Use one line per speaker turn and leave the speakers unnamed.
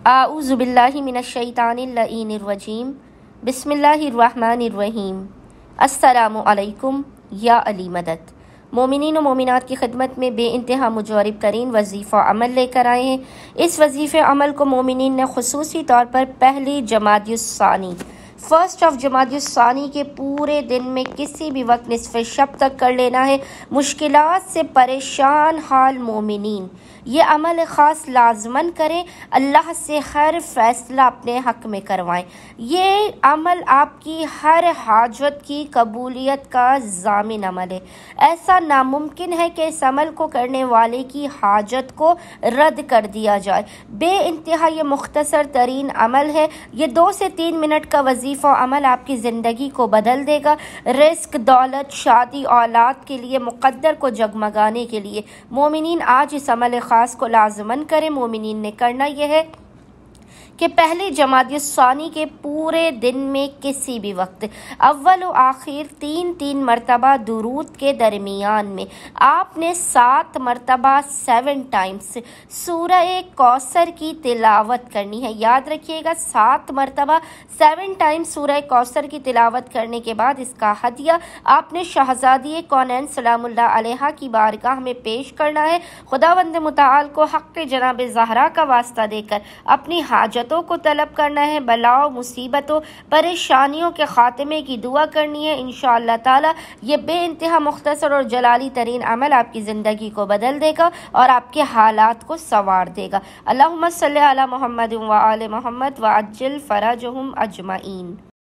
आऊज़ु बिल्लाहि मिनश्शैतानिर्रजीम बिस्मिल्लाहिर्रहमानिर्रहीम। अस्सलामु अलैकुम या अली मदद। मोमिनीन व मोमिनात की खिदमत में बेइंतहा मुजर्रब तरीन वजीफ़ा अमल लेकर आए हैं। इस वजीफ़े अमल को मोमिनीन ने खुसूसी तौर पर पहली जमादियुस्सानी फर्स्ट ऑफ जमादियुस्सानी के पूरे दिन में किसी भी वक्त निस्फ़े शब तक कर लेना है। मुश्किलात से परेशान हाल मोमिनीन ये अमल ख़ास लाजमन करें, अल्लाह से हर फैसला अपने हक़ में करवाएं। ये अमल आपकी हर हाजत की कबूलियत का ज़ामिन अमल है। ऐसा नामुमकिन है कि इस अमल को करने वाले की हाजत को रद्द कर दिया जाए। बेइंतहा ये मुख्तसर तरीन अमल है। ये 2 से 3 मिनट का वजीफ़ा अमल आपकी ज़िंदगी को बदल देगा। रिस्क, दौलत, शादी, औलाद के लिए, मुक़द्दर को जगमगाने के लिए मोमिनीन आज इस अमल ख़ास को लाजमन करें। मोमिनीन ने करना यह है कि पहले जमादियुस्सानी के पूरे दिन में किसी भी वक्त अव्वल व आखिर 3-3 मरतबा दुरूद के दरमियान में आपने 7 मरतबा 7 टाइम्स सूरह कौसर की तिलावत करनी है। याद रखिएगा, 7 मरतबा 7 टाइम्स सूरह कौसर की तिलावत करने के बाद इसका हदिया आपने शहजादी कौनैन सलामुल्लाह अलैहा की बारगाह में पेश करना है। खुदावंद मुताल को हक़ जनाब ज़हरा का वास्ता देकर अपनी हाजत को तलब करना है। बलाओं, मुसीबतों, परेशानियों के खात्मे की दुआ करनी है। इंशाअल्लाह ताला ये बेइंतहा मुख्तसर और जलाली तरीन अमल आपकी ज़िंदगी को बदल देगा और आपके हालात को संवार देगा। अल्लाहुम्मा सल्ली अला मुहम्मद व आले मुहम्मद व अज्जिल फरजहुम अजमईन।